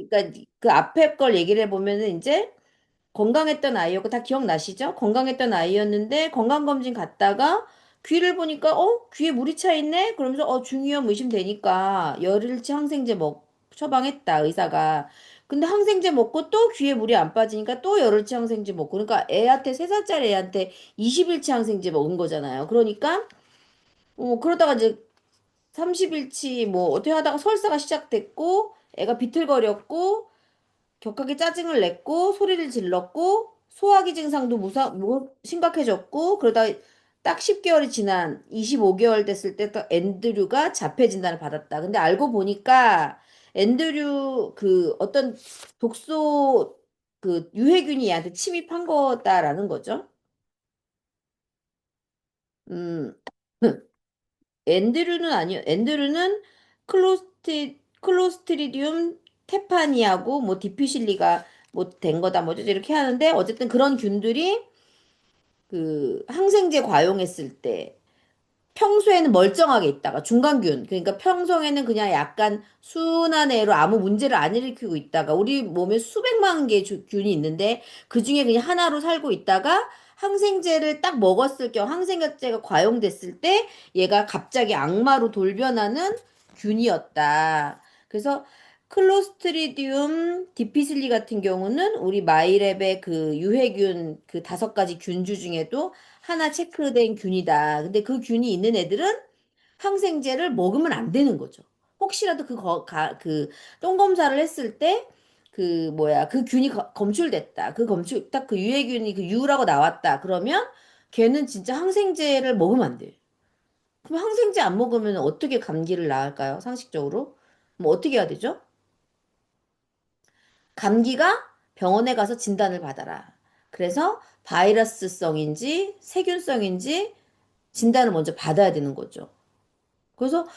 그러니까 그 앞에 걸 얘기를 해보면은 이제 건강했던 아이였고 다 기억나시죠? 건강했던 아이였는데 건강검진 갔다가 귀를 보니까 귀에 물이 차 있네? 그러면서 중이염 의심되니까 열일치 항생제 처방했다 의사가. 근데 항생제 먹고 또 귀에 물이 안 빠지니까 또 열일치 항생제 먹고 그러니까 애한테 3살짜리 애한테 20일치 항생제 먹은 거잖아요. 그러니까 그러다가 이제 30일치 뭐 어떻게 하다가 설사가 시작됐고 애가 비틀거렸고 격하게 짜증을 냈고 소리를 질렀고 소화기 증상도 심각해졌고 그러다 딱 10개월이 지난 25개월 됐을 때 또 앤드류가 자폐 진단을 받았다. 근데 알고 보니까 앤드류 그 어떤 독소 그 유해균이 얘한테 침입한 거다라는 거죠. 음, 앤드류는 아니요. 앤드류는 클로스트리디움 테파니하고 뭐 디피실리가 뭐 된 거다 뭐죠 이렇게 하는데 어쨌든 그런 균들이 그 항생제 과용했을 때 평소에는 멀쩡하게 있다가 중간균 그러니까 평소에는 그냥 약간 순한 애로 아무 문제를 안 일으키고 있다가 우리 몸에 수백만 개 균이 있는데 그중에 그냥 하나로 살고 있다가 항생제를 딱 먹었을 경우 항생제가 과용됐을 때 얘가 갑자기 악마로 돌변하는 균이었다. 그래서 클로스트리디움 디피실리 같은 경우는 우리 마이랩의 그 유해균 그 5가지 균주 중에도 하나 체크된 균이다. 근데 그 균이 있는 애들은 항생제를 먹으면 안 되는 거죠. 혹시라도 그 똥 검사를 했을 때 그 뭐야 그 균이 검출됐다. 그 검출 딱 그 유해균이 그 유라고 나왔다. 그러면 걔는 진짜 항생제를 먹으면 안 돼. 그럼 항생제 안 먹으면 어떻게 감기를 나을까요? 상식적으로? 뭐 어떻게 해야 되죠? 감기가 병원에 가서 진단을 받아라. 그래서 바이러스성인지 세균성인지 진단을 먼저 받아야 되는 거죠. 그래서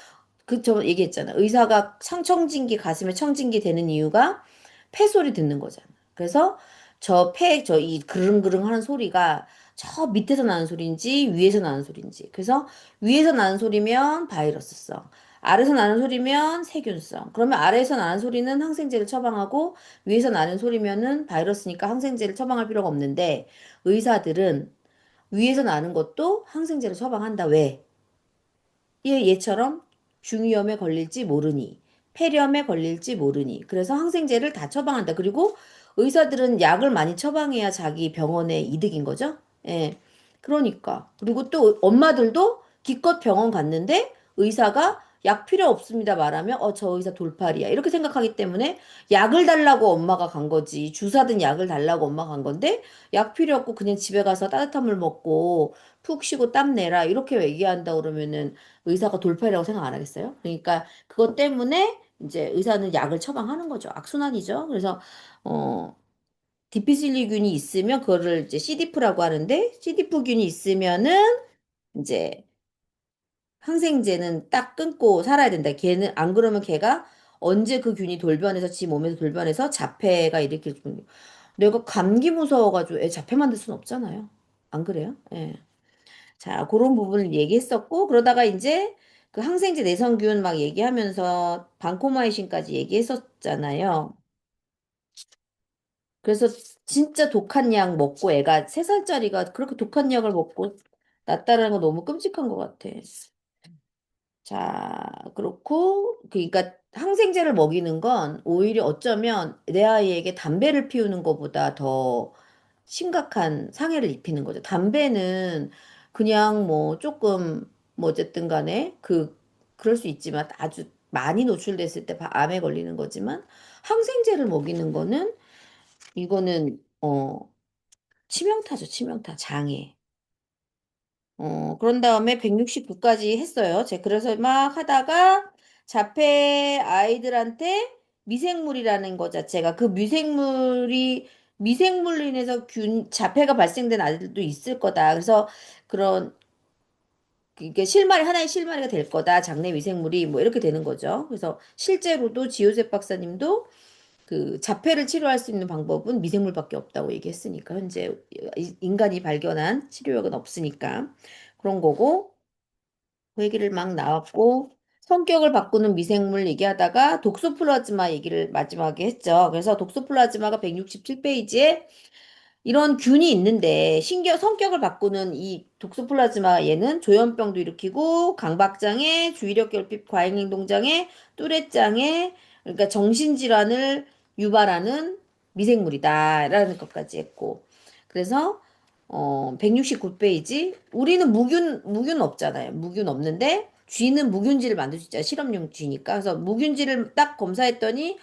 저 얘기했잖아. 의사가 청진기 가슴에 청진기 되는 이유가 폐소리 듣는 거잖아. 그래서 저 이 그릉그릉 하는 소리가 저 밑에서 나는 소리인지 위에서 나는 소리인지. 그래서 위에서 나는 소리면 바이러스성, 아래에서 나는 소리면 세균성. 그러면 아래에서 나는 소리는 항생제를 처방하고 위에서 나는 소리면은 바이러스니까 항생제를 처방할 필요가 없는데 의사들은 위에서 나는 것도 항생제를 처방한다. 왜? 얘처럼 중이염에 걸릴지 모르니, 폐렴에 걸릴지 모르니. 그래서 항생제를 다 처방한다. 그리고 의사들은 약을 많이 처방해야 자기 병원의 이득인 거죠. 예. 그러니까. 그리고 또 엄마들도 기껏 병원 갔는데 의사가 약 필요 없습니다 말하면 저 의사 돌팔이야. 이렇게 생각하기 때문에 약을 달라고 엄마가 간 거지. 주사든 약을 달라고 엄마가 간 건데 약 필요 없고 그냥 집에 가서 따뜻한 물 먹고 푹 쉬고 땀 내라. 이렇게 얘기한다 그러면은 의사가 돌팔이라고 생각 안 하겠어요? 그러니까 그것 때문에 이제 의사는 약을 처방하는 거죠. 악순환이죠. 그래서 어 디피실리균이 있으면 그거를 이제 C디프라고 하는데 C디프균이 있으면은 이제 항생제는 딱 끊고 살아야 된다. 걔는 안 그러면 걔가 언제 그 균이 돌변해서 지 몸에서 돌변해서 자폐가 일으킬 균. 내가 감기 무서워가지고 애 자폐 만들 순 없잖아요. 안 그래요? 예. 자, 그런 부분을 얘기했었고, 그러다가 이제 그 항생제 내성균 막 얘기하면서 방코마이신까지 얘기했었잖아요. 그래서 진짜 독한 약 먹고 애가 3살짜리가 그렇게 독한 약을 먹고 낫다라는 거 너무 끔찍한 것 같아. 자, 그렇고, 그러니까 항생제를 먹이는 건 오히려 어쩌면 내 아이에게 담배를 피우는 것보다 더 심각한 상해를 입히는 거죠. 담배는 그냥 뭐 조금 뭐 어쨌든 간에 그럴 수 있지만 아주 많이 노출됐을 때 암에 걸리는 거지만 항생제를 먹이는 거는 이거는 치명타죠, 치명타, 장애. 그런 다음에 169까지 했어요. 제가 그래서 막 하다가 자폐 아이들한테 미생물이라는 거 자체가 그 미생물로 인해서 자폐가 발생된 아이들도 있을 거다. 그래서 그런 이게 하나의 실마리가 될 거다. 장내 미생물이 뭐 이렇게 되는 거죠. 그래서 실제로도 지요셉 박사님도 그 자폐를 치료할 수 있는 방법은 미생물밖에 없다고 얘기했으니까 현재 인간이 발견한 치료약은 없으니까 그런 거고 그 얘기를 막 나왔고 성격을 바꾸는 미생물 얘기하다가 독소플라즈마 얘기를 마지막에 했죠. 그래서 독소플라즈마가 167페이지에 이런 균이 있는데 성격을 바꾸는 이 독소플라즈마 얘는 조현병도 일으키고 강박장애, 주의력 결핍, 과잉행동장애, 뚜레장애, 그러니까 정신질환을 유발하는 미생물이다라는 것까지 했고 그래서 169페이지 우리는 무균 없잖아요. 무균 없는데 쥐는 무균질을 만들 수 있잖아요. 실험용 쥐니까. 그래서 무균질을 딱 검사했더니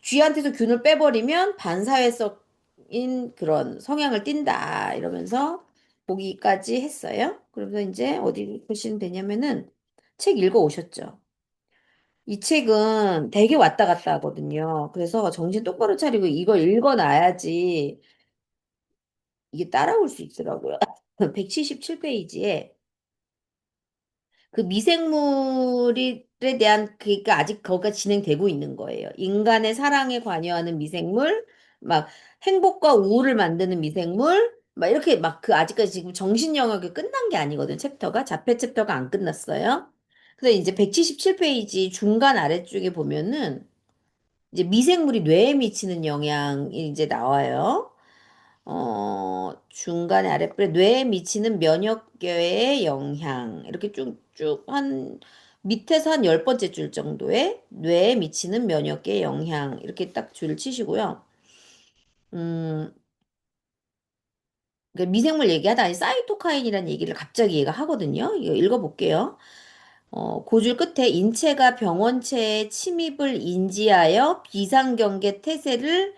쥐한테서 균을 빼버리면 반사회성인 그런 성향을 띈다. 이러면서 보기까지 했어요. 그러면서 이제 어디 보시면 되냐면은 책 읽어 오셨죠? 이 책은 되게 왔다 갔다 하거든요. 그래서 정신 똑바로 차리고 이걸 읽어 놔야지 이게 따라올 수 있더라고요. 177페이지에 그 미생물에 대한 그니까 아직 거기가 진행되고 있는 거예요. 인간의 사랑에 관여하는 미생물, 막 행복과 우울을 만드는 미생물, 막 이렇게 막 그 아직까지 지금 정신 영역이 끝난 게 아니거든, 챕터가. 자폐 챕터가 안 끝났어요. 그래서 이제 177페이지 중간 아래쪽에 보면은 이제 미생물이 뇌에 미치는 영향이 이제 나와요. 중간에 아랫부분에 뇌에 미치는 면역계의 영향. 이렇게 쭉쭉 밑에서 한 10번째 줄 정도의 뇌에 미치는 면역계의 영향. 이렇게 딱 줄 치시고요. 음, 그 미생물 얘기하다 니 사이토카인이라는 얘기를 갑자기 얘가 하거든요. 이거 읽어볼게요. 고줄 끝에 인체가 병원체의 침입을 인지하여 비상경계 태세를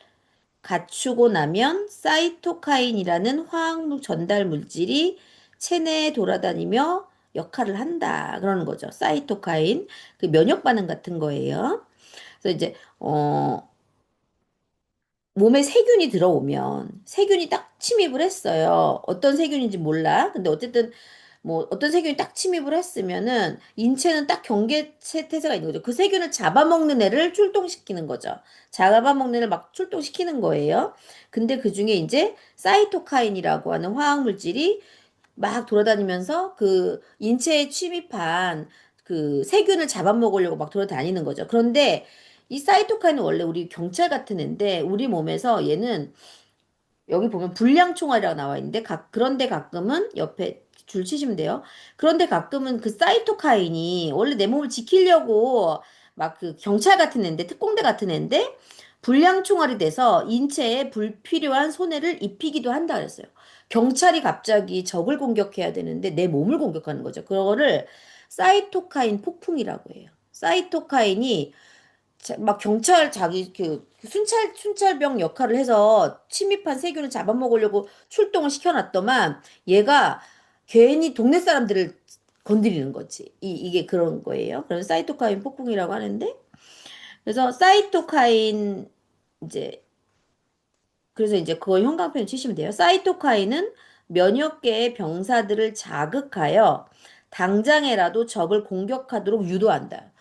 갖추고 나면 사이토카인이라는 화학 전달 물질이 체내에 돌아다니며 역할을 한다. 그러는 거죠. 사이토카인. 그 면역 반응 같은 거예요. 그래서 이제 몸에 세균이 들어오면 세균이 딱 침입을 했어요. 어떤 세균인지 몰라. 근데 어쨌든 뭐 어떤 세균이 딱 침입을 했으면은 인체는 딱 경계체 태세가 있는 거죠. 그 세균을 잡아먹는 애를 출동시키는 거죠. 잡아먹는 애를 막 출동시키는 거예요. 근데 그중에 이제 사이토카인이라고 하는 화학 물질이 막 돌아다니면서 그 인체에 침입한 그 세균을 잡아먹으려고 막 돌아다니는 거죠. 그런데 이 사이토카인은 원래 우리 경찰 같은 애인데 우리 몸에서 얘는 여기 보면 불량총알이라고 나와 있는데 그런데 가끔은 옆에 줄 치시면 돼요. 그런데 가끔은 그 사이토카인이 원래 내 몸을 지키려고 막 그 경찰 같은 애인데 특공대 같은 애인데 불량총알이 돼서 인체에 불필요한 손해를 입히기도 한다 그랬어요. 경찰이 갑자기 적을 공격해야 되는데 내 몸을 공격하는 거죠. 그거를 사이토카인 폭풍이라고 해요. 사이토카인이 막 경찰 자기 그 순찰병 역할을 해서 침입한 세균을 잡아먹으려고 출동을 시켜놨더만 얘가 괜히 동네 사람들을 건드리는 거지. 이게 그런 거예요. 그래서 사이토카인 폭풍이라고 하는데 그래서 사이토카인 이제 그래서 이제 그거 형광펜 치시면 돼요. 사이토카인은 면역계의 병사들을 자극하여 당장에라도 적을 공격하도록 유도한다.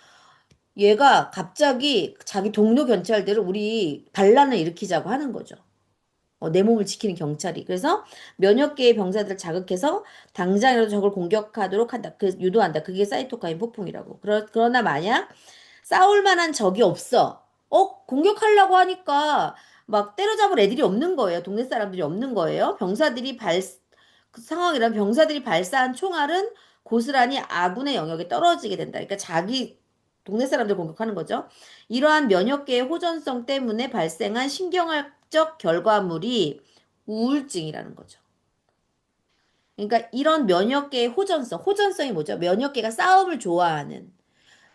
얘가 갑자기 자기 동료 경찰들을 우리 반란을 일으키자고 하는 거죠. 내 몸을 지키는 경찰이. 그래서 면역계의 병사들을 자극해서 당장이라도 적을 공격하도록 한다. 그 유도한다. 그게 사이토카인 폭풍이라고. 그러나 만약 싸울 만한 적이 없어. 공격하려고 하니까 막 때려잡을 애들이 없는 거예요. 동네 사람들이 없는 거예요. 그 상황이란 병사들이 발사한 총알은 고스란히 아군의 영역에 떨어지게 된다. 그러니까 자기 동네 사람들 공격하는 거죠. 이러한 면역계의 호전성 때문에 발생한 신경학적 결과물이 우울증이라는 거죠. 그러니까 이런 면역계의 호전성이 뭐죠? 면역계가 싸움을 좋아하는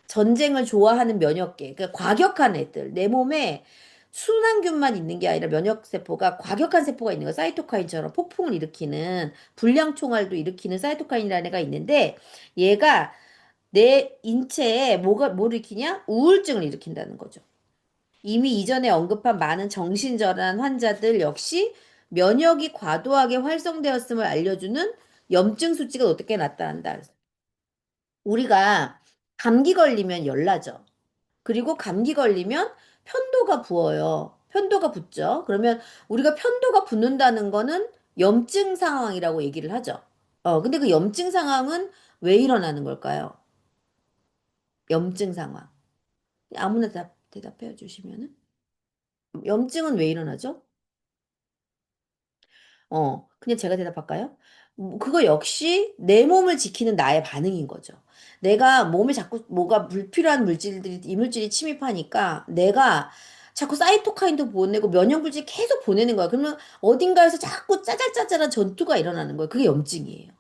전쟁을 좋아하는 면역계, 그러니까 과격한 애들, 내 몸에 순항균만 있는 게 아니라 면역세포가 과격한 세포가 있는 거, 사이토카인처럼 폭풍을 일으키는 불량총알도 일으키는 사이토카인이라는 애가 있는데 얘가 내 인체에 뭘 일으키냐? 우울증을 일으킨다는 거죠. 이미 이전에 언급한 많은 정신질환 환자들 역시 면역이 과도하게 활성되었음을 알려주는 염증 수치가 어떻게 나타난다. 우리가 감기 걸리면 열나죠. 그리고 감기 걸리면 편도가 부어요. 편도가 붓죠. 그러면 우리가 편도가 붓는다는 거는 염증 상황이라고 얘기를 하죠. 근데 그 염증 상황은 왜 일어나는 걸까요? 염증 상황. 아무나 대답해 주시면은. 염증은 왜 일어나죠? 그냥 제가 대답할까요? 그거 역시 내 몸을 지키는 나의 반응인 거죠. 내가 몸에 자꾸 뭐가 불필요한 물질들이, 이물질이 침입하니까 내가 자꾸 사이토카인도 보내고 면역물질 계속 보내는 거야. 그러면 어딘가에서 자꾸 짜잘짜잘한 전투가 일어나는 거예요. 그게 염증이에요.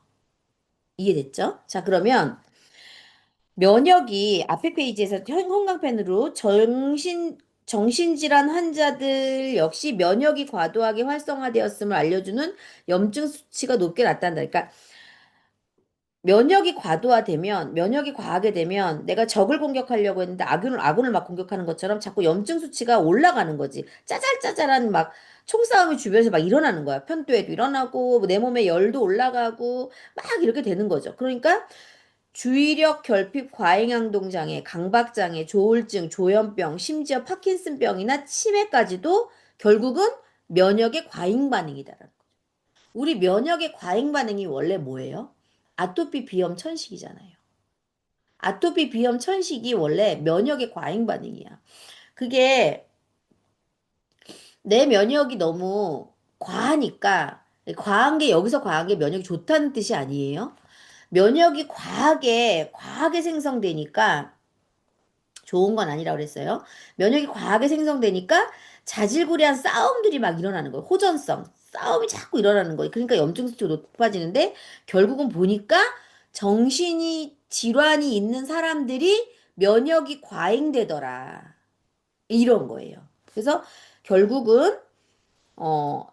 이해됐죠? 자, 그러면 면역이 앞에 페이지에서 형광펜으로 정신질환 환자들 역시 면역이 과도하게 활성화되었음을 알려주는 염증 수치가 높게 나타난다. 그러니까 면역이 과하게 되면 내가 적을 공격하려고 했는데 아군을 막 공격하는 것처럼 자꾸 염증 수치가 올라가는 거지. 짜잘짜잘한 막 총싸움이 주변에서 막 일어나는 거야. 편도에도 일어나고 내 몸에 열도 올라가고 막 이렇게 되는 거죠. 그러니까 주의력 결핍 과잉행동 장애, 강박 장애, 조울증, 조현병, 심지어 파킨슨병이나 치매까지도 결국은 면역의 과잉 반응이다. 우리 면역의 과잉 반응이 원래 뭐예요? 아토피 비염 천식이잖아요. 아토피 비염 천식이 원래 면역의 과잉 반응이야. 그게 내 면역이 너무 과하니까 과한 게 여기서 과한 게 면역이 좋다는 뜻이 아니에요. 면역이 과하게 생성되니까 좋은 건 아니라고 그랬어요. 면역이 과하게 생성되니까 자질구레한 싸움들이 막 일어나는 거예요. 호전성. 싸움이 자꾸 일어나는 거예요. 그러니까 염증 수치가 높아지는데 결국은 보니까 정신이 질환이 있는 사람들이 면역이 과잉되더라. 이런 거예요. 그래서 결국은 어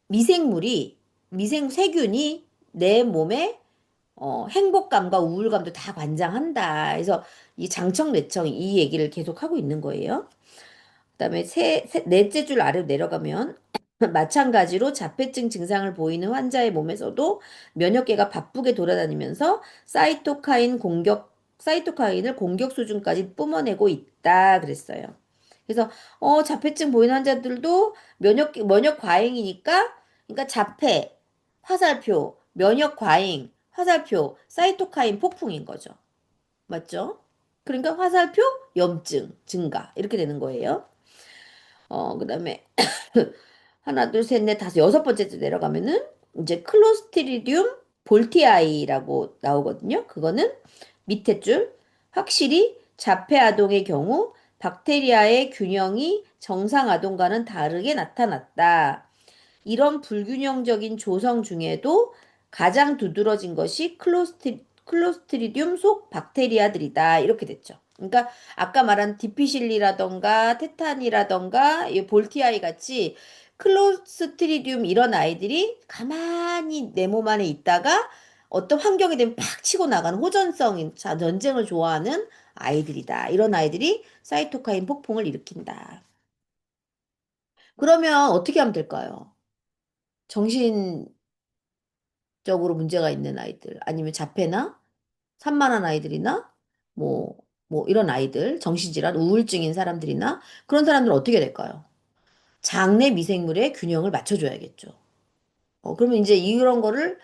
미생물이 세균이 내 몸에 행복감과 우울감도 다 관장한다. 그래서 이 장청래청 이 얘기를 계속 하고 있는 거예요. 그다음에 넷째 줄 아래로 내려가면 마찬가지로 자폐증 증상을 보이는 환자의 몸에서도 면역계가 바쁘게 돌아다니면서 사이토카인을 공격 수준까지 뿜어내고 있다 그랬어요. 그래서 자폐증 보이는 환자들도 면역 과잉이니까 그러니까 자폐, 화살표, 면역 과잉, 화살표, 사이토카인 폭풍인 거죠. 맞죠? 그러니까 화살표, 염증 증가 이렇게 되는 거예요. 그다음에 하나, 둘, 셋, 넷, 다섯, 여섯 번째 줄 내려가면은 이제 클로스트리디움 볼티아이라고 나오거든요. 그거는 밑에 줄 확실히 자폐 아동의 경우 박테리아의 균형이 정상 아동과는 다르게 나타났다. 이런 불균형적인 조성 중에도 가장 두드러진 것이 클로스트리디움 속 박테리아들이다. 이렇게 됐죠. 그러니까 아까 말한 디피실리라던가 테탄이라던가 이 볼티아이 같이 클로스트리디움 이런 아이들이 가만히 내 몸 안에 있다가 어떤 환경이 되면 팍 치고 나가는 호전성인 전쟁을 좋아하는 아이들이다. 이런 아이들이 사이토카인 폭풍을 일으킨다. 그러면 어떻게 하면 될까요? 정신적으로 문제가 있는 아이들, 아니면 자폐나 산만한 아이들이나 뭐 이런 아이들, 정신질환, 우울증인 사람들이나 그런 사람들은 어떻게 될까요? 장내 미생물의 균형을 맞춰줘야겠죠. 그러면 이제 이런 거를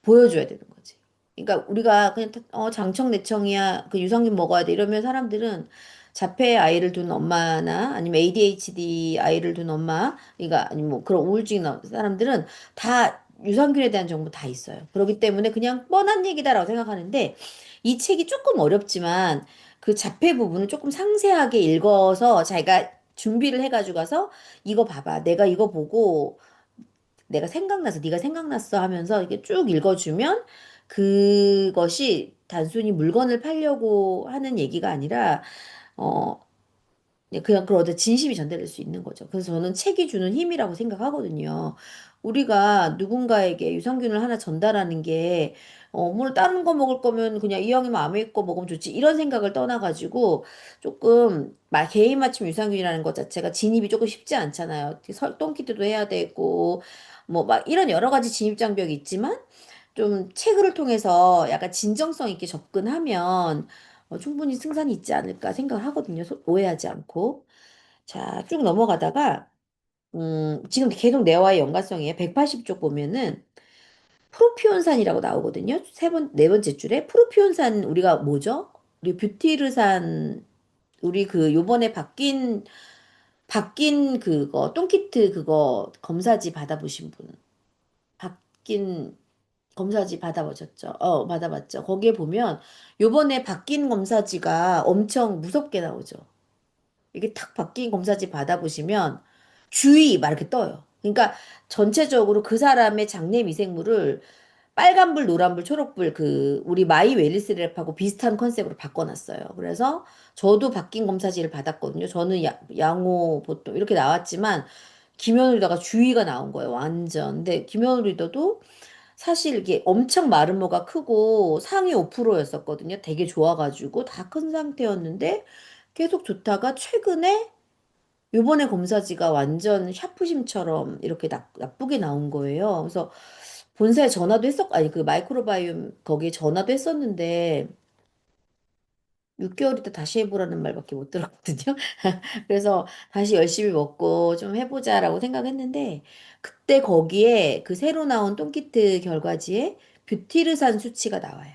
보여줘야 되는 거지. 그러니까 우리가 그냥 장청 내청이야 그 유산균 먹어야 돼 이러면 사람들은 자폐 아이를 둔 엄마나 아니면 ADHD 아이를 둔 엄마 그러니까 아니면 뭐 그런 우울증 인 사람들은 다 유산균에 대한 정보 다 있어요. 그렇기 때문에 그냥 뻔한 얘기다라고 생각하는데 이 책이 조금 어렵지만 그 자폐 부분을 조금 상세하게 읽어서 자기가 준비를 해가지고 가서 이거 봐봐. 내가 이거 보고 내가 생각나서 네가 생각났어 하면서 이렇게 쭉 읽어주면 그것이 단순히 물건을 팔려고 하는 얘기가 아니라 어 그냥 그런 진심이 전달될 수 있는 거죠. 그래서 저는 책이 주는 힘이라고 생각하거든요. 우리가 누군가에게 유산균을 하나 전달하는 게 뭘 다른 거 먹을 거면 그냥 이왕이면 아메이거 먹으면 좋지 이런 생각을 떠나가지고 조금 개인 맞춤 유산균이라는 것 자체가 진입이 조금 쉽지 않잖아요. 똥키트도 해야 되고 뭐 막 이런 여러 가지 진입 장벽이 있지만 좀 책을 통해서 약간 진정성 있게 접근하면 충분히 승산이 있지 않을까 생각을 하거든요. 오해하지 않고. 자, 쭉 넘어가다가, 지금 계속 뇌와의 연관성이에요. 180쪽 보면은 프로피온산이라고 나오거든요. 네 번째 줄에. 프로피온산 우리가 뭐죠? 우리 뷰티르산 우리 그 요번에 바뀐 그거 똥키트 그거 검사지 받아보신 분 바뀐 검사지 받아보셨죠? 받아봤죠. 거기에 보면 요번에 바뀐 검사지가 엄청 무섭게 나오죠. 이게 탁 바뀐 검사지 받아보시면 주의 막 이렇게 떠요. 그러니까 전체적으로 그 사람의 장내 미생물을 빨간불, 노란불, 초록불 그 우리 마이 웰리스 랩하고 비슷한 컨셉으로 바꿔놨어요. 그래서 저도 바뀐 검사지를 받았거든요. 저는 양호 보통 이렇게 나왔지만 김현우리다가 주의가 나온 거예요. 완전. 근데 김현우리더도 사실 이게 엄청 마르모가 크고 상위 5%였었거든요. 되게 좋아가지고 다 큰 상태였는데 계속 좋다가 최근에 요번에 검사지가 완전 샤프심처럼 이렇게 나쁘게 나온 거예요. 그래서 본사에 전화도 아니 그 마이크로바이옴 거기에 전화도 했었는데 6개월 있다 다시 해보라는 말밖에 못 들었거든요. 그래서 다시 열심히 먹고 좀 해보자라고 생각했는데 그때 거기에 그 새로 나온 똥키트 결과지에 뷰티르산 수치가 나와요.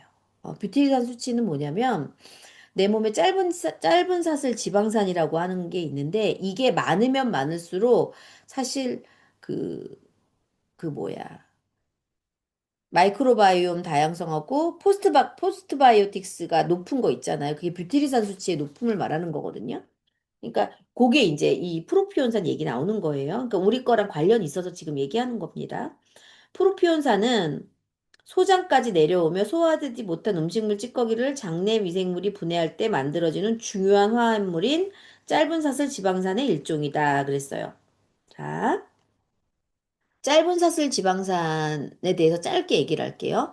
뷰티르산 수치는 뭐냐면 내 몸에 짧은 사슬 지방산이라고 하는 게 있는데 이게 많으면 많을수록 사실 그, 그 뭐야. 마이크로바이옴 다양성하고 포스트바이오틱스가 높은 거 있잖아요. 그게 뷰티리산 수치의 높음을 말하는 거거든요. 그러니까 그게 이제 이 프로피온산 얘기 나오는 거예요. 그러니까 우리 거랑 관련이 있어서 지금 얘기하는 겁니다. 프로피온산은 소장까지 내려오며 소화되지 못한 음식물 찌꺼기를 장내 미생물이 분해할 때 만들어지는 중요한 화합물인 짧은 사슬 지방산의 일종이다. 그랬어요. 자, 짧은 사슬 지방산에 대해서 짧게 얘기를 할게요.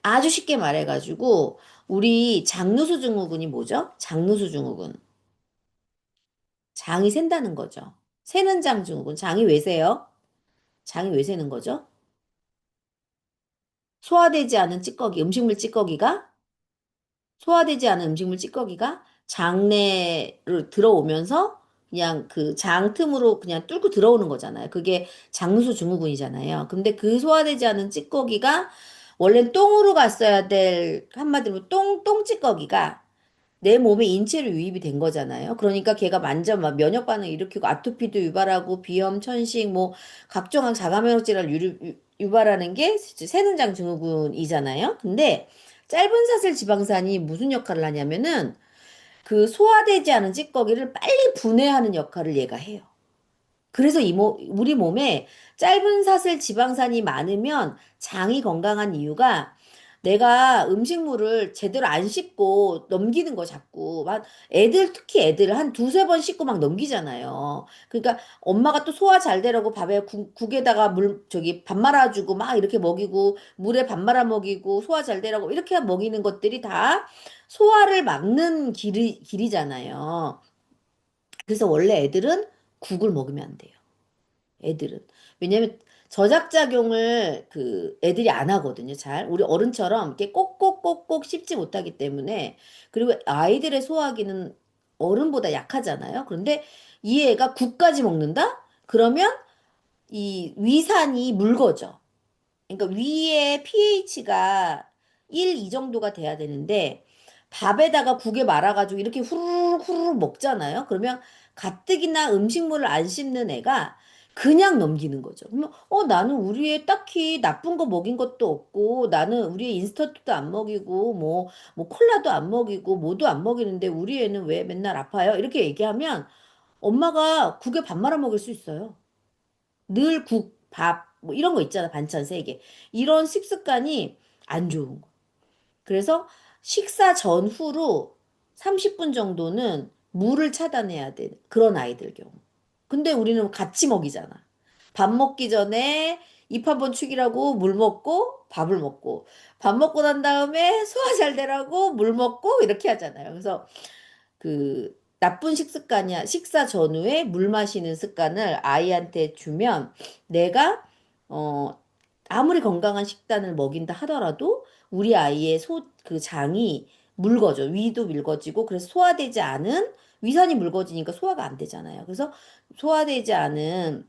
아주 쉽게 말해가지고 우리 장누수 증후군이 뭐죠? 장누수 증후군. 장이 샌다는 거죠. 새는 장 증후군. 장이 왜 새요? 장이 왜 새는 거죠? 소화되지 않은 찌꺼기, 음식물 찌꺼기가 소화되지 않은 음식물 찌꺼기가 장내로 들어오면서 그냥 그 장 틈으로 그냥 뚫고 들어오는 거잖아요. 그게 장누수 증후군이잖아요. 근데 그 소화되지 않은 찌꺼기가 원래 똥으로 갔어야 될 한마디로 똥찌꺼기가 내 몸에 인체로 유입이 된 거잖아요. 그러니까 걔가 완전 막 면역 반응 일으키고 아토피도 유발하고 비염, 천식, 뭐 각종 자가 면역 질환 유발하는 게 새는장 증후군이잖아요. 근데 짧은 사슬 지방산이 무슨 역할을 하냐면은 그 소화되지 않은 찌꺼기를 빨리 분해하는 역할을 얘가 해요. 그래서 우리 몸에 짧은 사슬 지방산이 많으면 장이 건강한 이유가 내가 음식물을 제대로 안 씻고 넘기는 거 자꾸. 막 특히 애들 한 두세 번 씻고 막 넘기잖아요. 그러니까 엄마가 또 소화 잘 되라고 밥에 국에다가 밥 말아주고 막 이렇게 먹이고 물에 밥 말아 먹이고 소화 잘 되라고 이렇게 먹이는 것들이 다 소화를 막는 길이잖아요. 그래서 원래 애들은 국을 먹으면 안 돼요. 애들은. 왜냐면 저작작용을 그 애들이 안 하거든요, 잘. 우리 어른처럼 이렇게 꼭꼭꼭꼭 씹지 못하기 때문에. 그리고 아이들의 소화기는 어른보다 약하잖아요. 그런데 이 애가 국까지 먹는다? 그러면 이 위산이 묽어져. 그러니까 위에 pH가 1, 이 정도가 돼야 되는데 밥에다가 국에 말아가지고 이렇게 후루룩 후루룩 먹잖아요. 그러면 가뜩이나 음식물을 안 씹는 애가 그냥 넘기는 거죠. 그러면 나는 우리 애 딱히 나쁜 거 먹인 것도 없고 나는 우리 애 인스턴트도 안 먹이고 뭐 콜라도 안 먹이고 뭐도 안 먹이는데 우리 애는 왜 맨날 아파요? 이렇게 얘기하면 엄마가 국에 밥 말아 먹일 수 있어요. 늘 국, 밥, 뭐 이런 거 있잖아. 반찬 세 개. 이런 식습관이 안 좋은 거. 그래서 식사 전후로 30분 정도는 물을 차단해야 돼. 그런 아이들 경우. 근데 우리는 같이 먹이잖아. 밥 먹기 전에 입 한 번 축이라고 물 먹고 밥을 먹고 밥 먹고 난 다음에 소화 잘 되라고 물 먹고 이렇게 하잖아요. 그래서 그 나쁜 식습관이야. 식사 전후에 물 마시는 습관을 아이한테 주면 내가 어 아무리 건강한 식단을 먹인다 하더라도 우리 아이의 그 장이 묽어져. 위도 묽어지고 그래서 소화되지 않은 위산이 묽어지니까 소화가 안 되잖아요. 그래서 소화되지 않은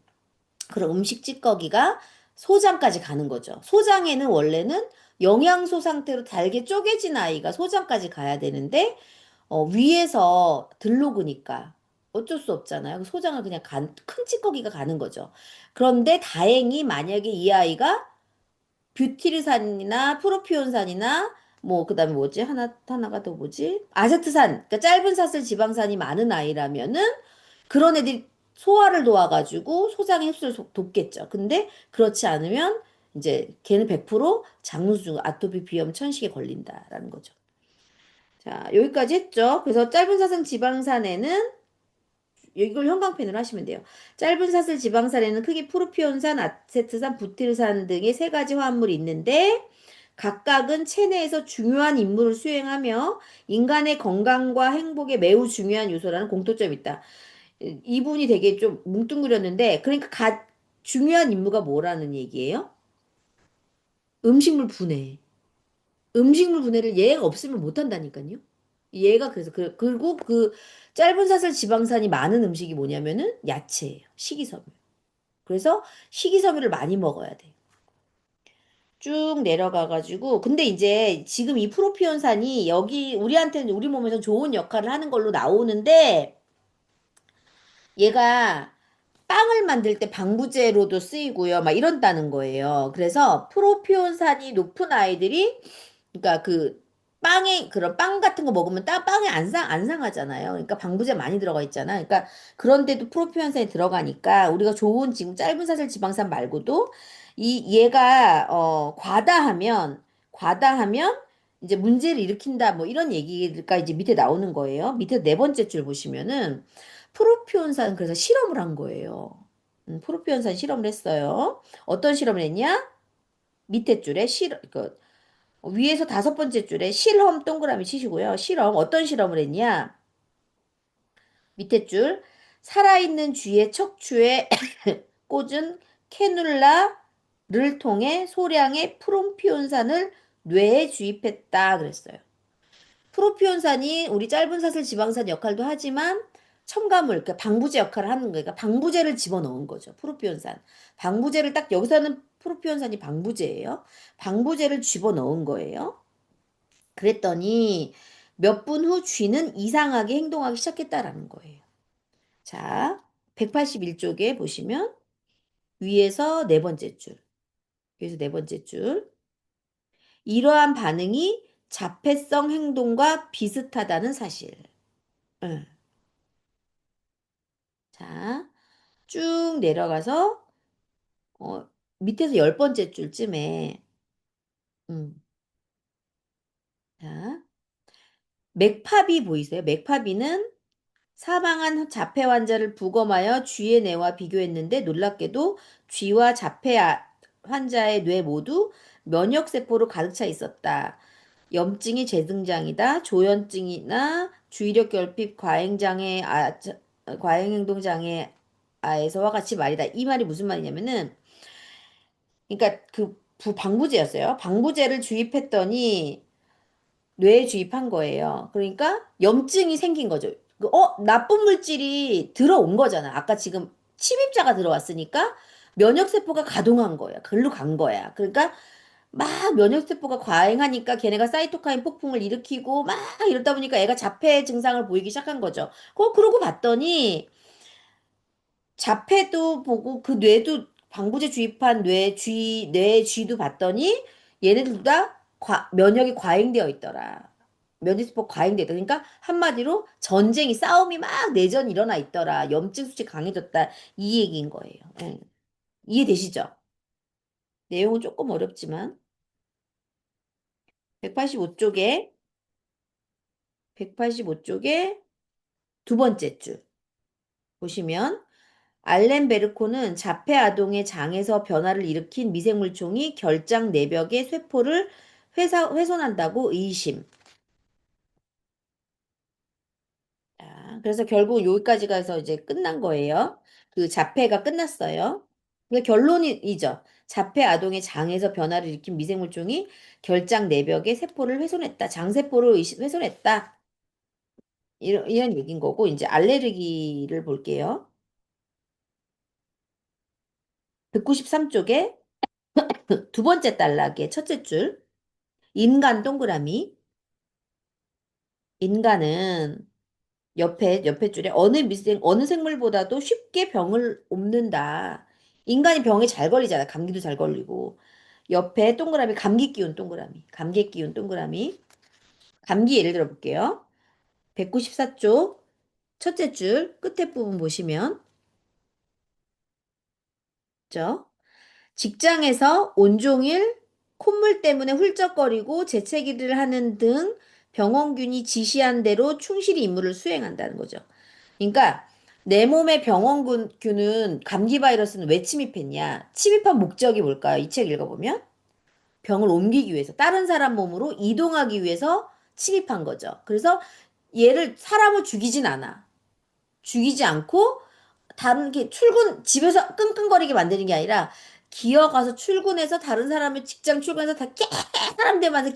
그런 음식 찌꺼기가 소장까지 가는 거죠. 소장에는 원래는 영양소 상태로 잘게 쪼개진 아이가 소장까지 가야 되는데 위에서 들록으니까 어쩔 수 없잖아요. 소장을 그냥 큰 찌꺼기가 가는 거죠. 그런데 다행히 만약에 이 아이가 뷰티르산이나 프로피온산이나 뭐 그다음에 뭐지? 하나가 더 뭐지? 아세트산. 그러니까 짧은 사슬 지방산이 많은 아이라면은 그런 애들이 소화를 도와가지고 소장의 흡수를 돕겠죠. 근데 그렇지 않으면 이제 걔는 100% 장루증, 아토피, 비염, 천식에 걸린다라는 거죠. 자, 여기까지 했죠. 그래서 짧은 사슬 지방산에는 이걸 형광펜으로 하시면 돼요. 짧은 사슬 지방산에는 크게 프로피온산, 아세트산, 부티르산 등의 세 가지 화합물이 있는데 각각은 체내에서 중요한 임무를 수행하며 인간의 건강과 행복에 매우 중요한 요소라는 공통점이 있다. 이 부분이 되게 좀 뭉뚱그렸는데 그러니까 중요한 임무가 뭐라는 얘기예요? 음식물 분해. 음식물 분해를 얘가 없으면 못 한다니까요. 얘가 그래서 그리고 그 짧은 사슬 지방산이 많은 음식이 뭐냐면은 야채예요. 식이섬유. 그래서 식이섬유를 많이 먹어야 돼. 쭉 내려가가지고 근데 이제 지금 이 프로피온산이 여기 우리한테는 우리 몸에서 좋은 역할을 하는 걸로 나오는데 얘가 빵을 만들 때 방부제로도 쓰이고요. 막 이런다는 거예요. 그래서 프로피온산이 높은 아이들이 그러니까 그 빵에 그런 빵 같은 거 먹으면 빵에 안 상하잖아요. 그러니까 방부제 많이 들어가 있잖아. 그러니까 그런데도 프로피온산이 들어가니까 우리가 좋은 지금 짧은 사슬 지방산 말고도 이 얘가 과다하면 이제 문제를 일으킨다 뭐 이런 얘기가 이제 밑에 나오는 거예요. 밑에 네 번째 줄 보시면은 프로피온산 그래서 실험을 한 거예요. 프로피온산 실험을 했어요. 어떤 실험을 했냐? 밑에 줄에 위에서 다섯 번째 줄에 실험 동그라미 치시고요. 실험 어떤 실험을 했냐? 밑에 줄 살아있는 쥐의 척추에 꽂은 캐눌라를 통해 소량의 프로피온산을 뇌에 주입했다 그랬어요. 프로피온산이 우리 짧은 사슬 지방산 역할도 하지만 첨가물, 그러니까 방부제 역할을 하는 거예요. 그러니까 방부제를 집어넣은 거죠. 프로피온산. 방부제를 딱 여기서는 프로피온산이 방부제예요. 방부제를 집어넣은 거예요. 그랬더니 몇 분 후 쥐는 이상하게 행동하기 시작했다라는 거예요. 자, 181쪽에 보시면 위에서 네 번째 줄. 위에서 네 번째 줄. 이러한 반응이 자폐성 행동과 비슷하다는 사실. 응. 자, 쭉 내려가서 어, 밑에서 열 번째 줄쯤에 음, 자, 맥파비 보이세요? 맥파비는 사망한 자폐 환자를 부검하여 쥐의 뇌와 비교했는데 놀랍게도 쥐와 자폐 환자의 뇌 모두 면역세포로 가득 차 있었다. 염증이 재등장이다. 조현증이나 주의력 결핍, 과행장애, 과행행동장애 아에서와 같이 말이다. 이 말이 무슨 말이냐면은 그러니까 방부제였어요. 방부제를 주입했더니 뇌에 주입한 거예요. 그러니까 염증이 생긴 거죠. 나쁜 물질이 들어온 거잖아. 아까 지금 침입자가 들어왔으니까 면역세포가 가동한 거야. 글로 간 거야. 그러니까 막 면역세포가 과잉하니까 걔네가 사이토카인 폭풍을 일으키고 막 이러다 보니까 애가 자폐 증상을 보이기 시작한 거죠. 그러고 봤더니 자폐도 보고 그 뇌도 방부제 주입한 뇌 쥐도 봤더니 얘네들 다 면역이 과잉되어 있더라. 면역세포 과잉되어 있다. 그러니까 한마디로 전쟁이 싸움이 막 내전이 일어나 있더라. 염증 수치 강해졌다. 이 얘기인 거예요. 예. 이해되시죠? 내용은 조금 어렵지만 185쪽에 185쪽에 두 번째 줄 보시면 알렌 베르코는 자폐 아동의 장에서 변화를 일으킨 미생물종이 결장 내벽의 쇠포를 훼손한다고 의심. 자, 그래서 결국 여기까지 가서 이제 끝난 거예요. 그 자폐가 끝났어요. 근데 결론이죠. 자폐 아동의 장에서 변화를 일으킨 미생물종이 결장 내벽의 세포를 훼손했다. 장세포를 훼손했다. 이런 얘기인 거고, 이제 알레르기를 볼게요. 193쪽에 두 번째 단락의 첫째 줄. 인간 동그라미. 인간은 옆에 줄에 어느 생물보다도 쉽게 병을 옮는다. 인간이 병에 잘 걸리잖아. 감기도 잘 걸리고. 옆에 동그라미, 감기 기운 동그라미. 감기 기운 동그라미. 감기 예를 들어 볼게요. 194쪽 첫째 줄 끝에 부분 보시면, 죠? 직장에서 온종일 콧물 때문에 훌쩍거리고 재채기를 하는 등 병원균이 지시한 대로 충실히 임무를 수행한다는 거죠. 그러니까 내 몸에 병원균은 감기 바이러스는 왜 침입했냐? 침입한 목적이 뭘까요? 이 책 읽어보면 병을 옮기기 위해서 다른 사람 몸으로 이동하기 위해서 침입한 거죠. 그래서 얘를 사람을 죽이진 않아. 죽이지 않고 다른 게 집에서 끙끙거리게 만드는 게 아니라 기어가서 출근해서 다른 사람의 직장 출근해서 다 사람들만서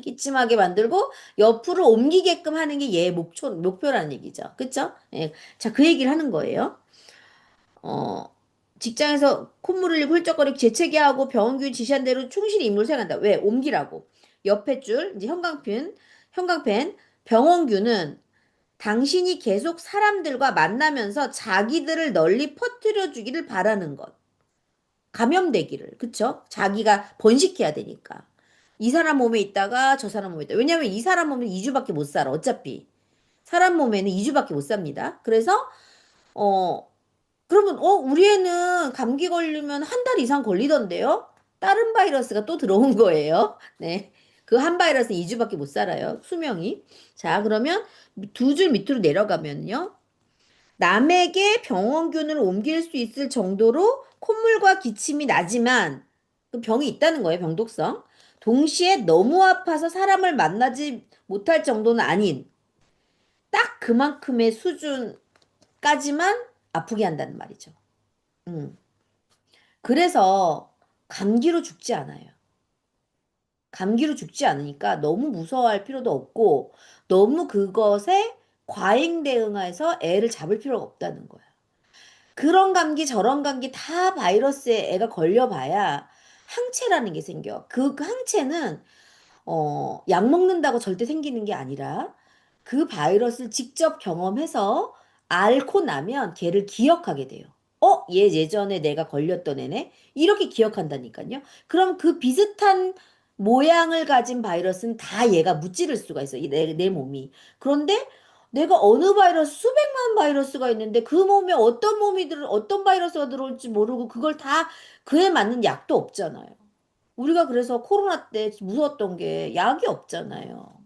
기침하게 만들고 옆으로 옮기게끔 하는 게 얘의 목표라는 얘기죠. 그쵸? 예. 자, 그 얘기를 하는 거예요. 어, 직장에서 콧물 흘리고 훌쩍거리고 재채기하고 병원균 지시한 대로 충실히 임무를 수행한다. 왜? 옮기라고. 옆에 줄, 이제 형광펜. 병원균은 당신이 계속 사람들과 만나면서 자기들을 널리 퍼뜨려 주기를 바라는 것. 감염되기를. 그쵸? 자기가 번식해야 되니까. 이 사람 몸에 있다가 저 사람 몸에 있다. 왜냐면 이 사람 몸은 2주밖에 못 살아. 어차피. 사람 몸에는 2주밖에 못 삽니다. 그래서 어 그러면 우리 애는 감기 걸리면 한 달 이상 걸리던데요? 다른 바이러스가 또 들어온 거예요. 네. 그 한 바이러스는 2주밖에 못 살아요. 수명이. 자, 그러면 두 줄 밑으로 내려가면요. 남에게 병원균을 옮길 수 있을 정도로 콧물과 기침이 나지만 그 병이 있다는 거예요, 병독성. 동시에 너무 아파서 사람을 만나지 못할 정도는 아닌 딱 그만큼의 수준까지만 아프게 한다는 말이죠. 음. 그래서 감기로 죽지 않아요. 감기로 죽지 않으니까 너무 무서워할 필요도 없고 너무 그것에 과잉 대응해서 애를 잡을 필요가 없다는 거야. 그런 감기 저런 감기 다 바이러스에 애가 걸려봐야 항체라는 게 생겨. 그 항체는 약 먹는다고 절대 생기는 게 아니라 그 바이러스를 직접 경험해서 앓고 나면 걔를 기억하게 돼요. 얘 예전에 내가 걸렸던 애네? 이렇게 기억한다니까요. 그럼 그 비슷한 모양을 가진 바이러스는 다 얘가 무찌를 수가 있어. 내 몸이. 그런데 내가 어느 바이러스, 수백만 바이러스가 있는데 그 몸에 어떤 바이러스가 들어올지 모르고 그걸 다 그에 맞는 약도 없잖아요. 우리가 그래서 코로나 때 무서웠던 게 약이 없잖아요.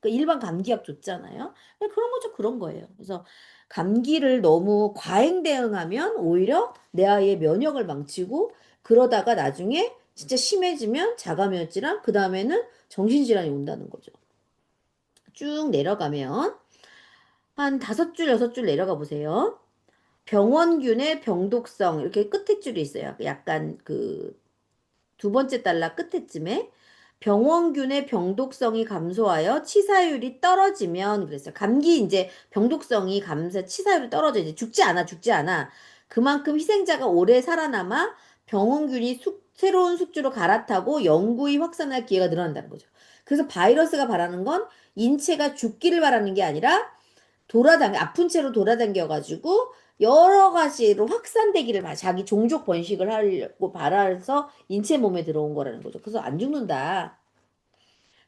그러니까 일반 감기약 줬잖아요. 그런 거죠, 그런 거예요. 그래서 감기를 너무 과잉 대응하면 오히려 내 아이의 면역을 망치고 그러다가 나중에 진짜 심해지면 자가면역질환, 그 다음에는 정신질환이 온다는 거죠. 쭉 내려가면 한 다섯 줄, 여섯 줄 내려가 보세요. 병원균의 병독성 이렇게 끝에 줄이 있어요. 약간 그 두 번째 달라 끝에쯤에 병원균의 병독성이 감소하여 치사율이 떨어지면 그랬어요. 감기 이제 병독성이 치사율이 떨어져 이제 죽지 않아. 그만큼 희생자가 오래 살아남아 병원균이 새로운 숙주로 갈아타고 영구히 확산할 기회가 늘어난다는 거죠. 그래서 바이러스가 바라는 건 인체가 죽기를 바라는 게 아니라 아픈 채로 돌아다녀가지고 여러 가지로 확산되기를 자기 종족 번식을 하려고 바라서 인체 몸에 들어온 거라는 거죠. 그래서 안 죽는다.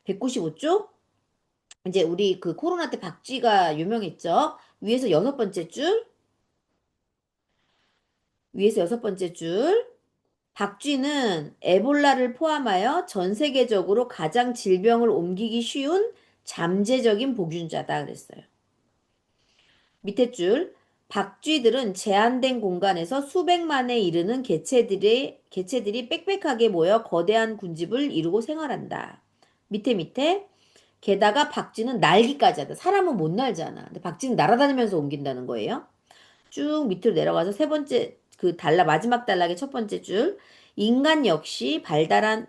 195쪽. 이제 우리 그 코로나 때 박쥐가 유명했죠. 위에서 여섯 번째 줄. 박쥐는 에볼라를 포함하여 전 세계적으로 가장 질병을 옮기기 쉬운 잠재적인 보균자다 그랬어요. 밑에 줄. 박쥐들은 제한된 공간에서 수백만에 이르는 개체들이 빽빽하게 모여 거대한 군집을 이루고 생활한다. 밑에. 게다가 박쥐는 날기까지 한다. 사람은 못 날잖아. 근데 박쥐는 날아다니면서 옮긴다는 거예요. 쭉 밑으로 내려가서 세 번째 마지막 단락의 첫 번째 줄. 인간 역시 발달한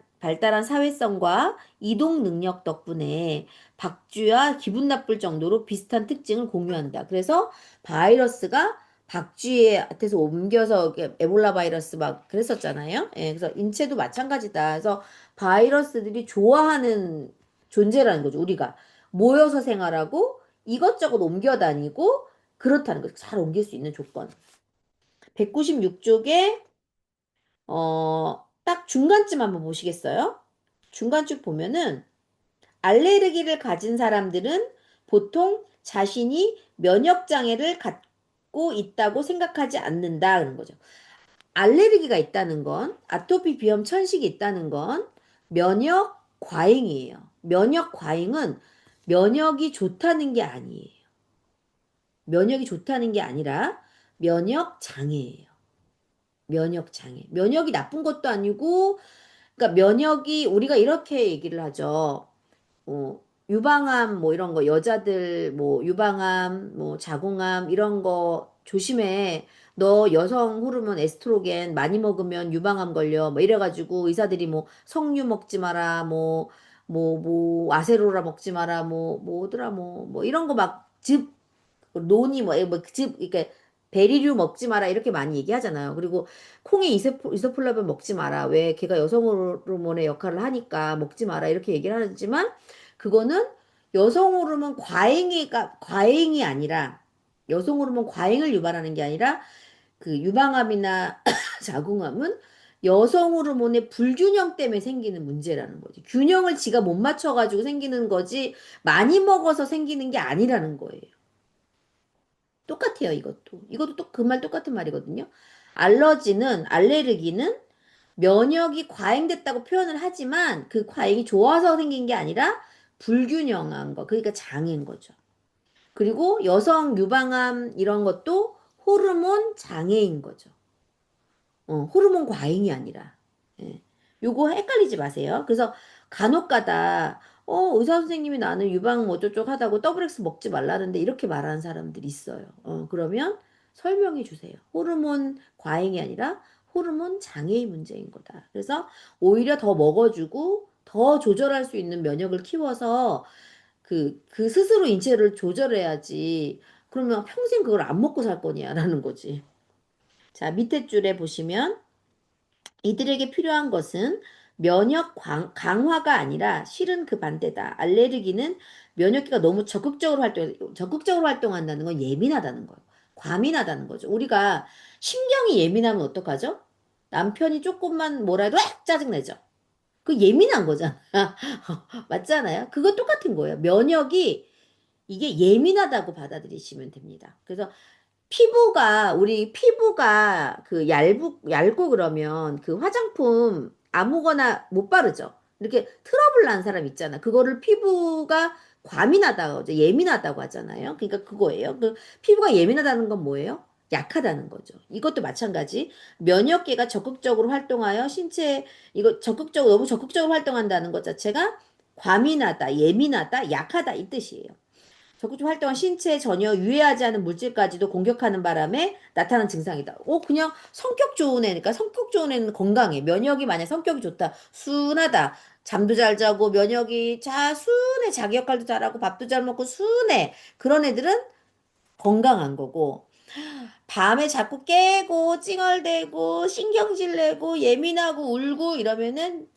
사회성과 이동 능력 덕분에 박쥐와 기분 나쁠 정도로 비슷한 특징을 공유한다. 그래서 바이러스가 박쥐한테서 옮겨서 에볼라 바이러스 막 그랬었잖아요. 예, 그래서 인체도 마찬가지다. 그래서 바이러스들이 좋아하는 존재라는 거죠. 우리가 모여서 생활하고 이것저것 옮겨 다니고 그렇다는 거죠. 잘 옮길 수 있는 조건. 196쪽에 딱 중간쯤 한번 보시겠어요? 중간쯤 보면은 알레르기를 가진 사람들은 보통 자신이 면역 장애를 갖고 있다고 생각하지 않는다 그런 거죠. 알레르기가 있다는 건 아토피 비염 천식이 있다는 건 면역 과잉이에요. 면역 과잉은 면역이 좋다는 게 아니에요. 면역이 좋다는 게 아니라 면역 장애예요. 면역 장애. 면역이 나쁜 것도 아니고 그러니까 면역이 우리가 이렇게 얘기를 하죠. 유방암 뭐 이런 거 여자들 뭐 유방암 뭐 자궁암 이런 거 조심해. 너 여성 호르몬 에스트로겐 많이 먹으면 유방암 걸려. 뭐 이래가지고 의사들이 뭐 석류 먹지 마라. 뭐 아세로라 먹지 마라. 뭐더라 뭐 이런 거 막 즙 논이 뭐즙 이렇게 베리류 먹지 마라 이렇게 많이 얘기하잖아요. 그리고 콩에 이소플라본 먹지 마라. 왜 걔가 여성 호르몬의 역할을 하니까 먹지 마라 이렇게 얘기를 하지만 그거는 여성 호르몬 과잉이 아니라 여성 호르몬 과잉을 유발하는 게 아니라 그 유방암이나 자궁암은 여성 호르몬의 불균형 때문에 생기는 문제라는 거지. 균형을 지가 못 맞춰가지고 생기는 거지 많이 먹어서 생기는 게 아니라는 거예요. 똑같아요, 이것도. 이것도 또 그 말 똑같은 말이거든요. 알레르기는 면역이 과잉됐다고 표현을 하지만 그 과잉이 좋아서 생긴 게 아니라 불균형한 거. 그러니까 장애인 거죠. 그리고 여성 유방암 이런 것도 호르몬 장애인 거죠. 호르몬 과잉이 아니라. 예. 요거 헷갈리지 마세요. 그래서 간혹 가다 의사 선생님이 나는 유방 뭐 어쩌고 하다고 더블 X 먹지 말라는데 이렇게 말하는 사람들이 있어요. 그러면 설명해 주세요. 호르몬 과잉이 아니라 호르몬 장애의 문제인 거다. 그래서 오히려 더 먹어주고 더 조절할 수 있는 면역을 키워서 그 스스로 인체를 조절해야지. 그러면 평생 그걸 안 먹고 살 거냐라는 거지. 자, 밑에 줄에 보시면 이들에게 필요한 것은 강화가 아니라 실은 그 반대다. 알레르기는 면역기가 너무 적극적으로 활동한다는 건 예민하다는 거예요. 과민하다는 거죠. 우리가 신경이 예민하면 어떡하죠? 남편이 조금만 뭐라도 막 짜증내죠. 그 예민한 거잖아. 맞잖아요. 그거 똑같은 거예요. 면역이 이게 예민하다고 받아들이시면 됩니다. 그래서 우리 피부가 얇고 그러면 그 화장품 아무거나 못 바르죠. 이렇게 트러블 난 사람 있잖아. 그거를 피부가 과민하다고 하죠. 예민하다고 하잖아요. 그러니까 그거예요. 그 피부가 예민하다는 건 뭐예요? 약하다는 거죠. 이것도 마찬가지. 면역계가 적극적으로 활동하여 너무 적극적으로 활동한다는 것 자체가 과민하다, 예민하다, 약하다 이 뜻이에요. 적극적 활동한 신체에 전혀 유해하지 않은 물질까지도 공격하는 바람에 나타나는 증상이다. 그냥 성격 좋은 애니까 성격 좋은 애는 건강해. 면역이 만약 성격이 좋다. 순하다. 잠도 잘 자고 순해. 자기 역할도 잘하고 밥도 잘 먹고 순해. 그런 애들은 건강한 거고. 밤에 자꾸 깨고 찡얼대고 신경질 내고 예민하고 울고 이러면은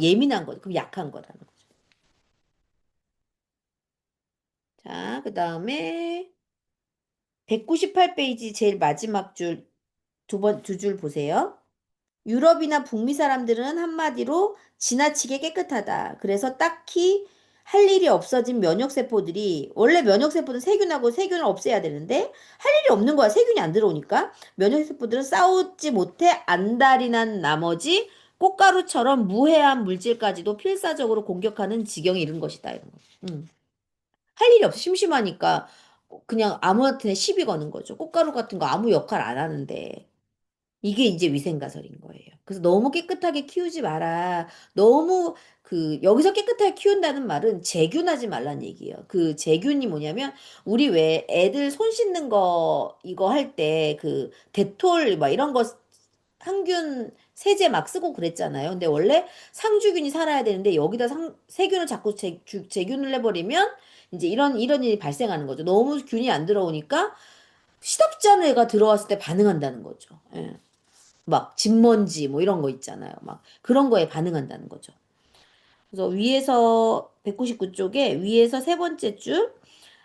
예민한 거. 그럼 약한 거라는 거죠. 자, 그 다음에 198페이지 제일 마지막 두 줄 보세요. 유럽이나 북미 사람들은 한마디로 지나치게 깨끗하다. 그래서 딱히 할 일이 없어진 면역세포들이, 원래 면역세포는 세균하고 세균을 없애야 되는데, 할 일이 없는 거야. 세균이 안 들어오니까. 면역세포들은 싸우지 못해 안달이 난 나머지 꽃가루처럼 무해한 물질까지도 필사적으로 공격하는 지경에 이른 것이다. 이런 거. 할 일이 없어. 심심하니까 그냥 아무한테나 시비 거는 거죠. 꽃가루 같은 거 아무 역할 안 하는데. 이게 이제 위생가설인 거예요. 그래서 너무 깨끗하게 키우지 마라. 여기서 깨끗하게 키운다는 말은 재균하지 말란 얘기예요. 그 재균이 뭐냐면, 우리 왜 애들 손 씻는 거, 이거 할 때, 데톨, 막 이런 거, 항균 세제 막 쓰고 그랬잖아요. 근데 원래 상주균이 살아야 되는데, 여기다 세균을 자꾸 재균을 해버리면, 이제 이런 일이 발생하는 거죠. 너무 균이 안 들어오니까, 시덥지 않은 애가 들어왔을 때 반응한다는 거죠. 예. 막 진먼지 뭐 이런 거 있잖아요. 막 그런 거에 반응한다는 거죠. 그래서 위에서 199쪽에 위에서 세 번째 줄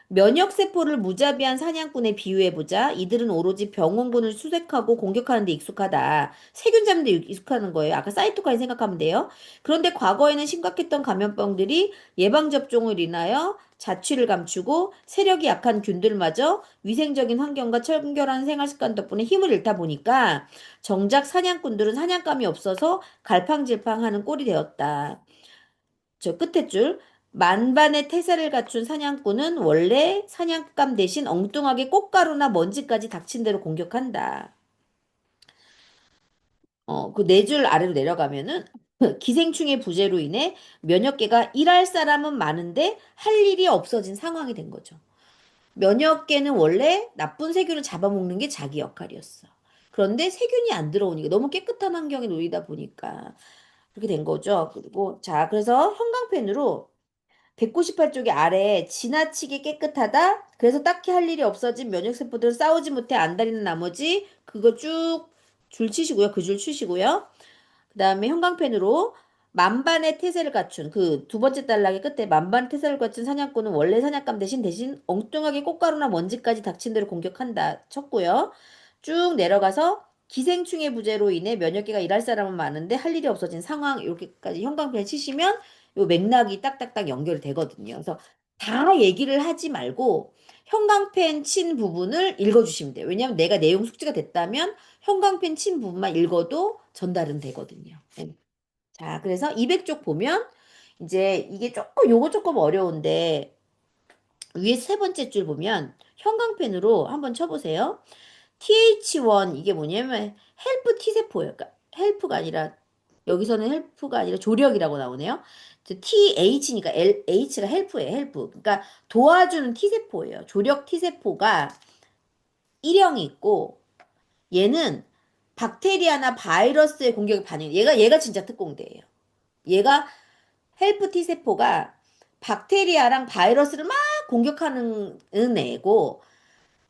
면역세포를 무자비한 사냥꾼에 비유해보자. 이들은 오로지 병원군을 수색하고 공격하는 데 익숙하다. 세균 잡는 데 익숙하는 거예요. 아까 사이토카인 생각하면 돼요. 그런데 과거에는 심각했던 감염병들이 예방접종을 인하여 자취를 감추고 세력이 약한 균들마저 위생적인 환경과 청결한 생활습관 덕분에 힘을 잃다 보니까 정작 사냥꾼들은 사냥감이 없어서 갈팡질팡하는 꼴이 되었다. 저 끝에 줄 만반의 태세를 갖춘 사냥꾼은 원래 사냥감 대신 엉뚱하게 꽃가루나 먼지까지 닥친 대로 공격한다. 그 네 줄 아래로 내려가면은 기생충의 부재로 인해 면역계가 일할 사람은 많은데 할 일이 없어진 상황이 된 거죠. 면역계는 원래 나쁜 세균을 잡아먹는 게 자기 역할이었어. 그런데 세균이 안 들어오니까 너무 깨끗한 환경에 놓이다 보니까 그렇게 된 거죠. 그리고 자, 그래서 형광펜으로 198쪽의 아래 지나치게 깨끗하다. 그래서 딱히 할 일이 없어진 면역세포들은 싸우지 못해 안달이는 나머지 그거 쭉 줄 치시고요. 그 줄 치시고요. 그다음에 형광펜으로 만반의 태세를 갖춘 그 두 번째 단락의 끝에 만반의 태세를 갖춘 사냥꾼은 원래 사냥감 대신 엉뚱하게 꽃가루나 먼지까지 닥친 대로 공격한다 쳤고요. 쭉 내려가서 기생충의 부재로 인해 면역계가 일할 사람은 많은데 할 일이 없어진 상황 이렇게까지 형광펜 치시면 요 맥락이 딱딱딱 연결이 되거든요. 그래서 다 얘기를 하지 말고 형광펜 친 부분을 읽어주시면 돼요. 왜냐하면 내가 내용 숙지가 됐다면 형광펜 친 부분만 읽어도 전달은 되거든요. 네. 자, 그래서 200쪽 보면 이제 이게 요거 조금 어려운데 위에 세 번째 줄 보면 형광펜으로 한번 쳐보세요. TH1 이게 뭐냐면 헬프 T세포예요. 그러니까 헬프가 아니라 여기서는 헬프가 아니라 조력이라고 나오네요. TH니까 H가 헬프예요. 헬프. 그러니까 도와주는 T세포예요. 조력 T세포가 일형이 있고 얘는 박테리아나 바이러스의 공격에 반응. 얘가 진짜 특공대예요. 얘가 헬프 T세포가 박테리아랑 바이러스를 막 공격하는 애고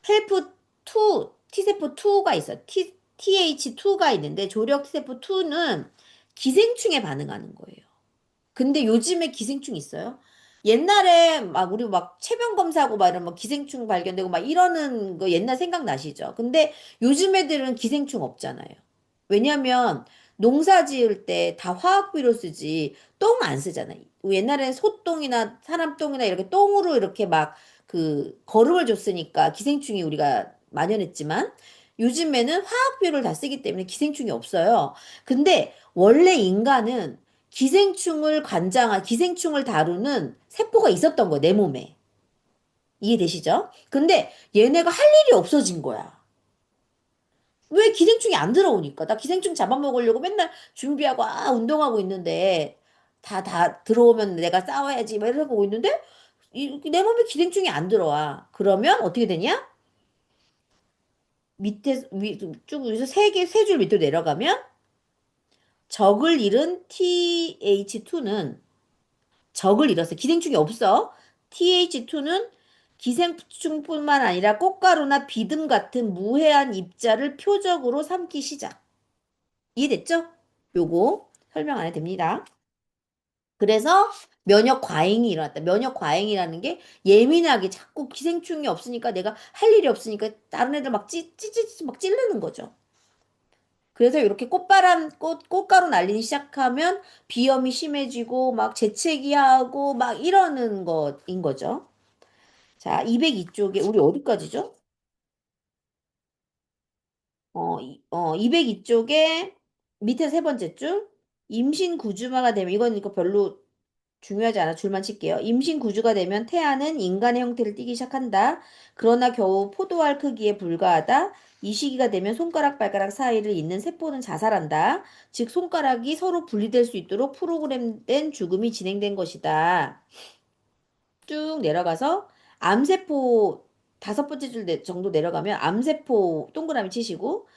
헬프 2 T세포 2가 있어요. TH2가 있는데 조력 T세포 2는 기생충에 반응하는 거예요. 근데 요즘에 기생충 있어요? 옛날에 막 우리 막 체병 검사하고 막 이러면 막 기생충 발견되고 막 이러는 거 옛날 생각나시죠? 근데 요즘 애들은 기생충 없잖아요. 왜냐면 농사 지을 때 다 화학 비료 쓰지 똥 안 쓰잖아요. 옛날엔 소똥이나 사람 똥이나 이렇게 똥으로 이렇게 막 그 거름을 줬으니까 기생충이 우리가 만연했지만 요즘에는 화학 비료를 다 쓰기 때문에 기생충이 없어요. 근데 원래 인간은 기생충을 다루는 세포가 있었던 거야, 내 몸에. 이해되시죠? 근데 얘네가 할 일이 없어진 거야. 왜 기생충이 안 들어오니까? 나 기생충 잡아먹으려고 맨날 준비하고, 운동하고 있는데, 다 들어오면 내가 싸워야지, 막 이러고 있는데, 내 몸에 기생충이 안 들어와. 그러면 어떻게 되냐? 쭉 여기서 세 줄 밑으로 내려가면, 적을 잃은 TH2는 적을 잃었어. 기생충이 없어. TH2는 기생충뿐만 아니라 꽃가루나 비듬 같은 무해한 입자를 표적으로 삼기 시작. 이해됐죠? 요거 설명 안 해도 됩니다. 그래서 면역 과잉이 일어났다. 면역 과잉이라는 게 예민하게 자꾸 기생충이 없으니까 내가 할 일이 없으니까 다른 애들 막 막 찌르는 거죠. 그래서 이렇게 꽃가루 날리기 시작하면 비염이 심해지고 막 재채기하고 막 이러는 것인 거죠. 자, 202쪽에 우리 어디까지죠? 202쪽에 밑에 세 번째 줄 임신 구주마가 되면 이건 이거 별로 중요하지 않아 줄만 칠게요. 임신 구주가 되면 태아는 인간의 형태를 띠기 시작한다. 그러나 겨우 포도알 크기에 불과하다. 이 시기가 되면 손가락 발가락 사이를 잇는 세포는 자살한다. 즉 손가락이 서로 분리될 수 있도록 프로그램된 죽음이 진행된 것이다. 쭉 내려가서 암세포 다섯 번째 줄 정도 내려가면 암세포 동그라미 치시고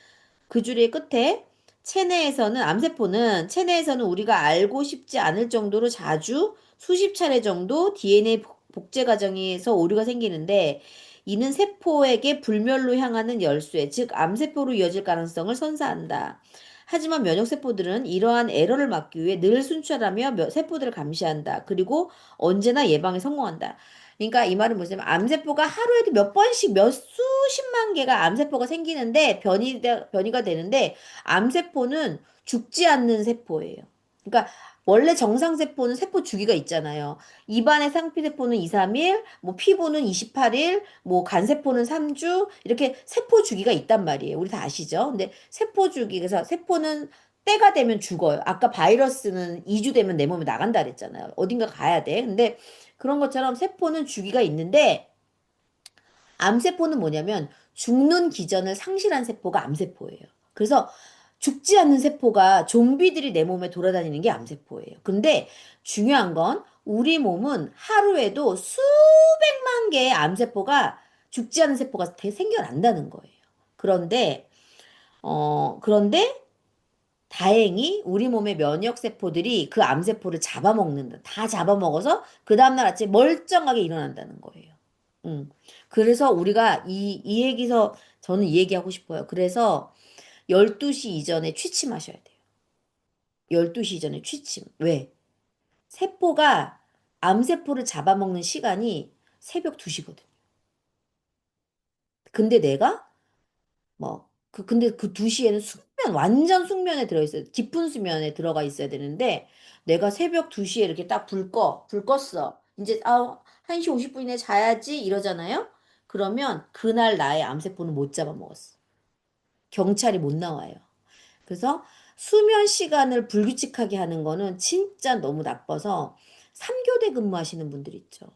그 줄의 끝에 체내에서는 우리가 알고 싶지 않을 정도로 자주 수십 차례 정도 DNA 복제 과정에서 오류가 생기는데 이는 세포에게 불멸로 향하는 열쇠, 즉 암세포로 이어질 가능성을 선사한다. 하지만 면역세포들은 이러한 에러를 막기 위해 늘 순찰하며 세포들을 감시한다. 그리고 언제나 예방에 성공한다. 그러니까 이 말은 뭐냐면 암세포가 하루에도 몇 번씩 몇 수십만 개가 암세포가 생기는데 변이가 되는데 암세포는 죽지 않는 세포예요. 그러니까 원래 정상세포는 세포 주기가 있잖아요. 입안의 상피세포는 2, 3일, 뭐 피부는 28일, 뭐 간세포는 3주, 이렇게 세포 주기가 있단 말이에요. 우리 다 아시죠? 근데 세포 주기, 그래서 세포는 때가 되면 죽어요. 아까 바이러스는 2주 되면 내 몸에 나간다 그랬잖아요. 어딘가 가야 돼. 근데 그런 것처럼 세포는 주기가 있는데 암세포는 뭐냐면 죽는 기전을 상실한 세포가 암세포예요. 그래서 죽지 않는 세포가 좀비들이 내 몸에 돌아다니는 게 암세포예요. 근데 중요한 건 우리 몸은 하루에도 수백만 개의 암세포가 죽지 않은 세포가 생겨난다는 거예요. 그런데 그런데 다행히 우리 몸의 면역 세포들이 그 암세포를 잡아먹는다. 다 잡아먹어서 그 다음날 아침에 멀쩡하게 일어난다는 거예요. 음. 그래서 우리가 이 얘기서 저는 이 얘기하고 싶어요. 그래서 12시 이전에 취침하셔야 돼요. 12시 이전에 취침. 왜? 세포가 암세포를 잡아먹는 시간이 새벽 2시거든. 근데 내가 근데 그 2시에는 완전 숙면에 들어있어요. 깊은 수면에 들어가 있어야 되는데, 내가 새벽 2시에 이렇게 딱 불 껐어. 이제, 1시 50분이네 자야지, 이러잖아요? 그러면 그날 나의 암세포는 못 잡아먹었어. 경찰이 못 나와요. 그래서 수면 시간을 불규칙하게 하는 거는 진짜 너무 나빠서 3교대 근무하시는 분들 있죠.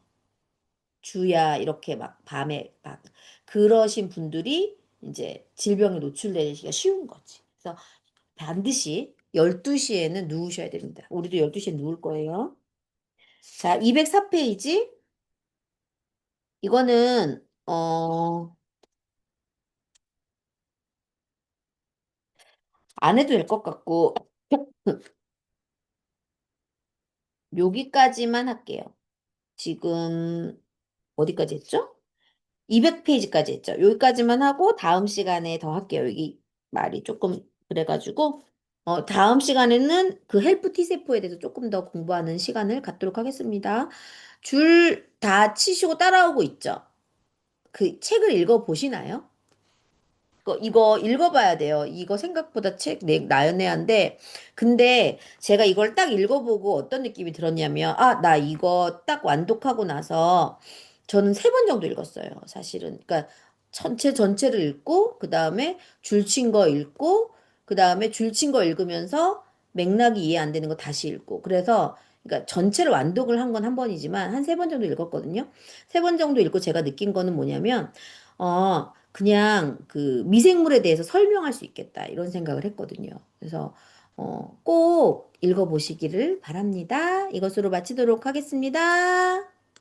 주야 이렇게 막 밤에 막 그러신 분들이 이제 질병에 노출되기가 쉬운 거지. 그래서 반드시 12시에는 누우셔야 됩니다. 우리도 12시에 누울 거예요. 자, 204페이지. 이거는 안 해도 될 것 같고 여기까지만 할게요. 지금 어디까지 했죠? 200페이지까지 했죠. 여기까지만 하고 다음 시간에 더 할게요. 여기 말이 조금 그래가지고 다음 시간에는 그 헬프 T세포에 대해서 조금 더 공부하는 시간을 갖도록 하겠습니다. 줄 다 치시고 따라오고 있죠. 그 책을 읽어 보시나요? 이거 읽어봐야 돼요. 이거 생각보다 나연해한데, 근데 제가 이걸 딱 읽어보고 어떤 느낌이 들었냐면, 나 이거 딱 완독하고 나서 저는 3번 정도 읽었어요. 사실은. 그러니까 전체를 읽고, 그 다음에 줄친 거 읽고, 그 다음에 줄친 거 읽으면서 맥락이 이해 안 되는 거 다시 읽고. 그래서, 그러니까 전체를 완독을 한 건 한 번이지만, 한 3번 정도 읽었거든요. 3번 정도 읽고 제가 느낀 거는 뭐냐면, 그냥 그 미생물에 대해서 설명할 수 있겠다. 이런 생각을 했거든요. 그래서, 꼭 읽어보시기를 바랍니다. 이것으로 마치도록 하겠습니다.